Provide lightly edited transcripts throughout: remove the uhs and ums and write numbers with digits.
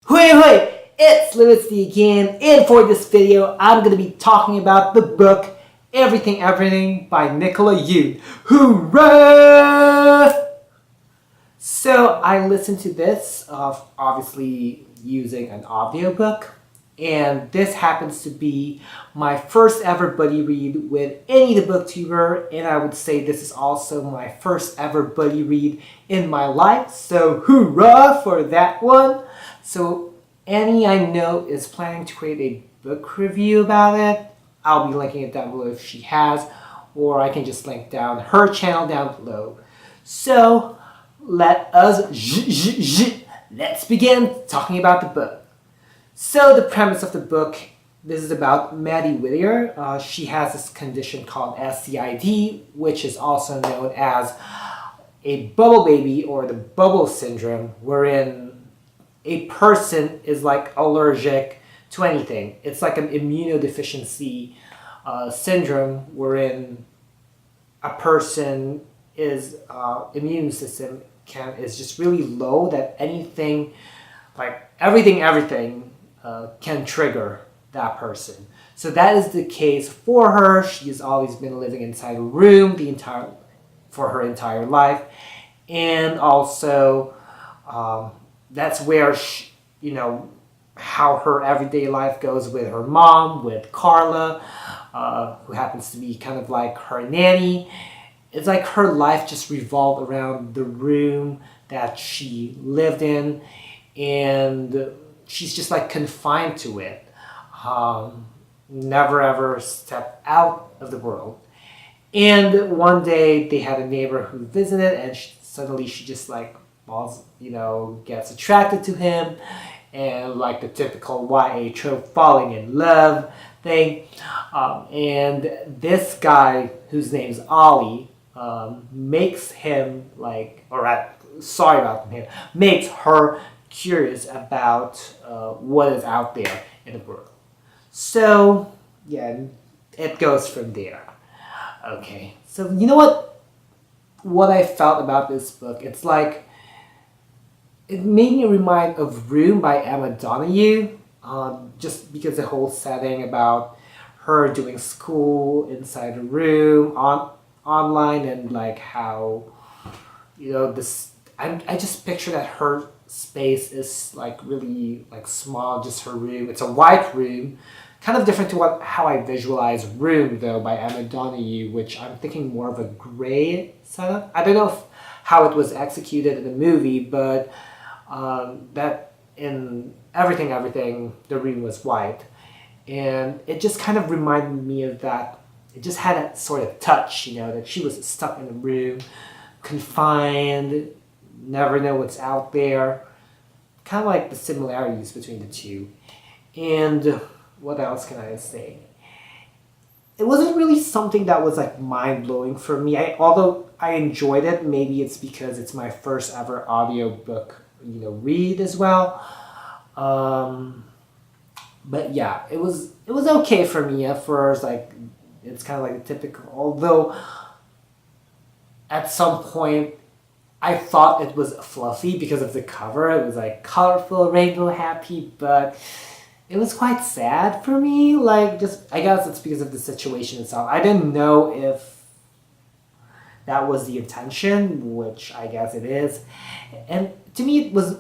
Hooey! It's louisity again, and for this video, I'm going to be talking about the book Everything Everything by Nicola Yoon. Hoorah! So I listened to this, obviously using an audiobook, and this happens to be my first ever buddy read with Annie the BookTuber, and I would say this is also my first ever buddy read in my life, so hoorah for that one. So Annie, I know, is planning to create a book review about it. I'll be linking it down below if she has, or I can just link down her channel down below. So let's begin talking about the book. So the premise of the book, this is about Maddie Whittier. She has this condition called SCID, which is also known as a bubble baby or the bubble syndrome, wherein a person is like allergic to anything. It's like an immunodeficiency syndrome wherein a person is immune system is just really low, that anything, like everything can trigger that person. So that is the case for her. She has always been living inside a room for her entire life, and also that's where how her everyday life goes with her mom, with Carla, who happens to be kind of like her nanny. It's like her life just revolved around the room that she lived in, and she's just like confined to it. Never ever stepped out of the world. And one day they had a neighbor who visited, and suddenly she just like gets attracted to him, and like the typical YA trope falling in love thing. And this guy, whose name's Ollie, makes him makes her curious about what is out there in the world. So yeah, it goes from there. Okay, so you know what I felt about this book? It's like, it made me remind of Room by Emma Donoghue, just because the whole setting about her doing school inside a room online, and like how this. I just picture that her space is like really like small, just her room. It's a white room, kind of different to how I visualize Room though by Emma Donoghue, which I'm thinking more of a gray setup. I don't know how it was executed in the movie, but that in everything, the room was white, and it just kind of reminded me of that. It just had that sort of touch, that she was stuck in a room, confined, never know what's out there. Kind of like the similarities between the two. And what else can I say? It wasn't really something that was like mind-blowing for me. Although I enjoyed it, maybe it's because it's my first ever audiobook read as well. But yeah, it was okay for me at first. Like, it's kind of like a typical, although at some point I thought it was fluffy because of the cover. It was like colorful, rainbow happy, but it was quite sad for me. Like, just, I guess it's because of the situation itself. I didn't know if that was the intention, which I guess it is. And to me, it was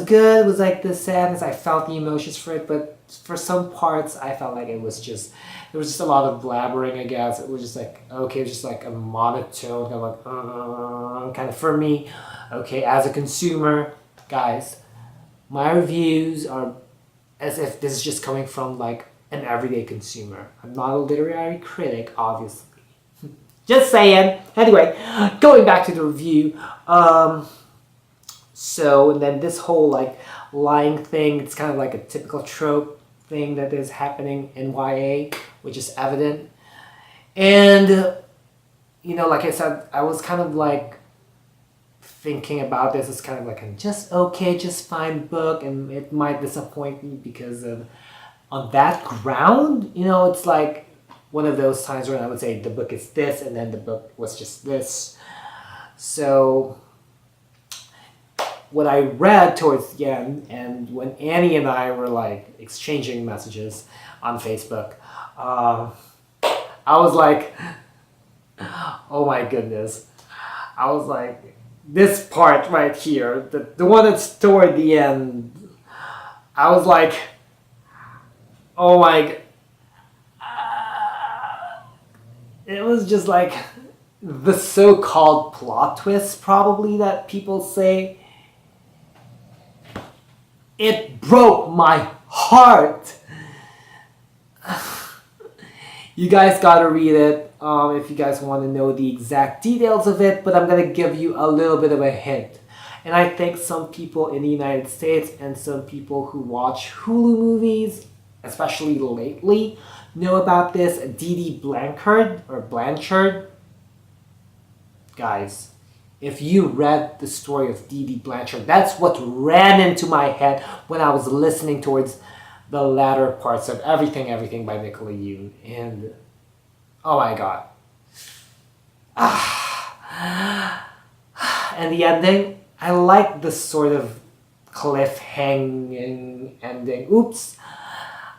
good. It was like the sadness. I felt the emotions for it, but for some parts, I felt like there was just a lot of blabbering, I guess. It was just like, okay, it was just like a monotone, kind of like, kind of for me. Okay, as a consumer, guys, my reviews are as if this is just coming from like an everyday consumer. I'm not a literary critic, obviously. Just saying. Anyway, going back to the review. So, and then this whole like lying thing, it's kind of like a typical trope thing that is happening in YA, which is evident. And, like I said, I was kind of like thinking about this as kind of like a just fine book, and it might disappoint me because of, on that ground, it's like one of those times when I would say the book is this, and then the book was just this. So what I read towards the end, and when Annie and I were like exchanging messages on Facebook, I was like, oh my goodness. I was like, this part right here, the one that's toward the end, I was like, oh my, it was just like the so-called plot twist probably that people say. It broke my heart. You guys gotta read it if you guys want to know the exact details of it, but I'm gonna give you a little bit of a hint. And I think some people in the United States and some people who watch Hulu movies, especially lately, know about this. Dee Blanchard. Guys, if you read the story of Dee Blanchard, that's what ran into my head when I was listening towards the latter parts of Everything by Nicola Yoon. And oh my god. And the ending, I like the sort of cliffhanging ending. Oops.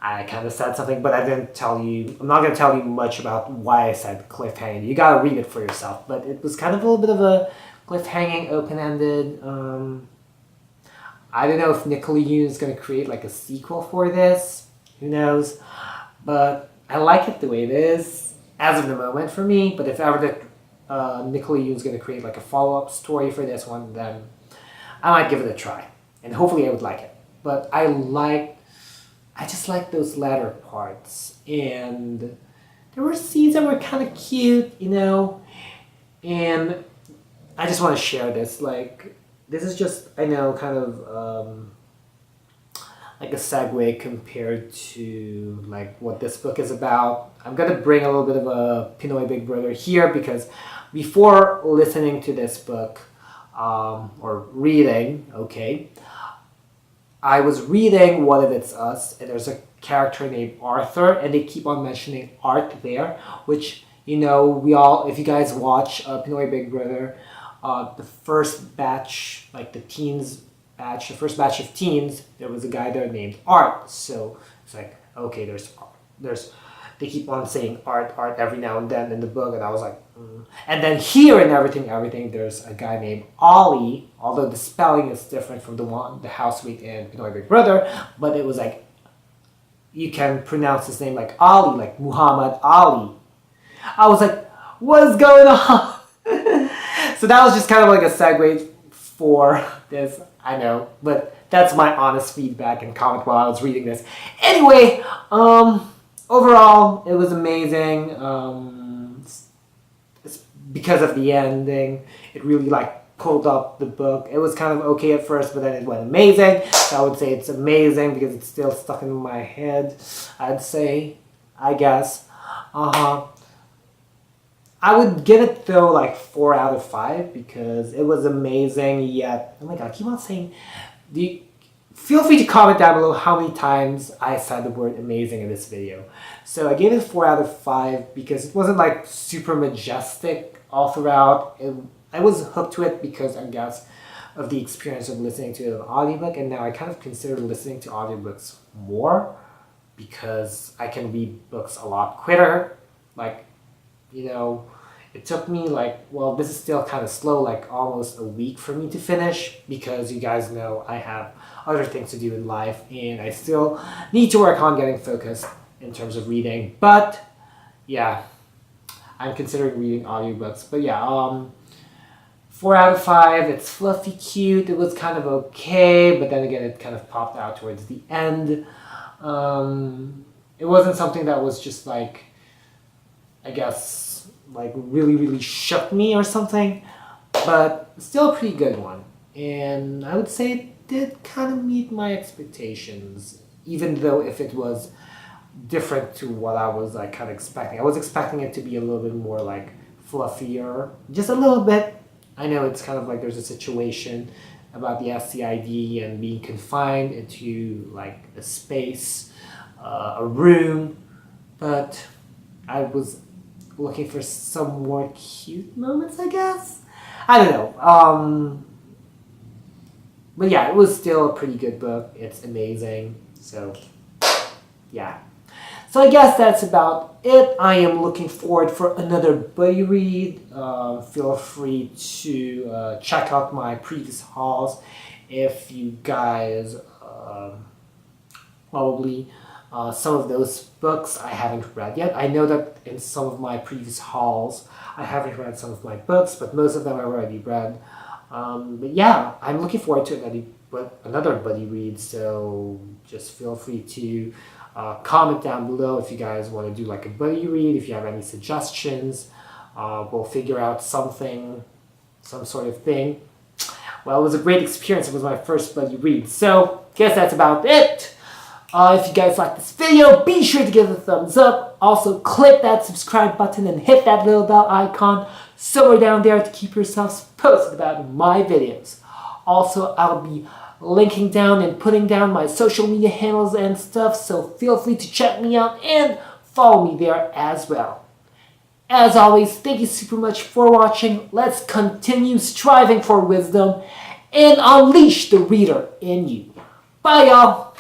I kind of said something, but I didn't tell you. I'm not going to tell you much about why I said cliffhanging. You got to read it for yourself. But it was kind of a little bit of a cliffhanging, open-ended. I don't know if Nicola Yoon is going to create like a sequel for this. Who knows? But I like it the way it is as of the moment for me. But if ever Nicola Yoon is going to create like a follow-up story for this one, then I might give it a try. And hopefully I would like it. But I just like those latter parts. And there were scenes that were kind of cute, you know. And I just want to share this. Like, this is just, I know, kind of like a segue compared to like what this book is about. I'm going to bring a little bit of a Pinoy Big Brother here because before listening to this book or reading, okay, I was reading What If It's Us, and there's a character named Arthur, and they keep on mentioning art there, which, you know, we all, if you guys watch Pinoy Big Brother, the first batch, like the teens batch, the first batch of teens, there was a guy there named Art. So it's like, okay, they keep on saying art every now and then in the book, and I was like, And then here in everything, there's a guy named Ollie, although the spelling is different from the housemate in Pinoy Big Brother, but it was like, you can pronounce his name like Ali, like Muhammad Ali. I was like, what is going on? So that was just kind of like a segue for this, I know, but that's my honest feedback and comment while I was reading this. Anyway, overall, it was amazing. It's because of the ending. It really like pulled up the book. It was kind of okay at first, but then it went amazing. So I would say it's amazing because it's still stuck in my head. I'd say, I guess. I would give it though like 4 out of 5 because it was amazing. Yet, oh my god, I keep on saying. Feel free to comment down below how many times I said the word amazing in this video. So I gave it 4 out of 5 because it wasn't like super majestic all throughout. I was hooked to it because I guess of the experience of listening to an audiobook, and now I kind of consider listening to audiobooks more because I can read books a lot quicker. Like, you know, it took me like, well, this is still kind of slow, like almost a week for me to finish because you guys know I have other things to do in life and I still need to work on getting focused in terms of reading. But yeah, I'm considering reading audiobooks. But yeah, 4 out of 5. It's fluffy, cute. It was kind of okay, but then again, it kind of popped out towards the end. It wasn't something that was just like, I guess, like really, really shook me or something, but still a pretty good one. And I would say it did kind of meet my expectations, even though if it was different to what I was like kind of expecting. I was expecting it to be a little bit more like fluffier, just a little bit. I know it's kind of like there's a situation about the SCID and being confined into like a space, a room, but I was looking for some more cute moments, I guess. I don't know. But yeah, it was still a pretty good book. It's amazing. So, yeah. So I guess that's about it. I am looking forward for another buddy read. Feel free to check out my previous hauls if you guys probably some of those books I haven't read yet. I know that in some of my previous hauls I haven't read some of my books, but most of them I already read. But yeah, I'm looking forward to another buddy read, so just feel free to comment down below if you guys want to do like a buddy read, if you have any suggestions. We'll figure out something, some sort of thing. Well, it was a great experience. It was my first buddy read. So, guess that's about it. If you guys like this video, be sure to give it a thumbs up. Also, click that subscribe button and hit that little bell icon somewhere down there to keep yourselves posted about my videos. Also, I'll be linking down and putting down my social media handles and stuff, so feel free to check me out and follow me there as well. As always, thank you super much for watching. Let's continue striving for wisdom and unleash the reader in you. Bye, y'all.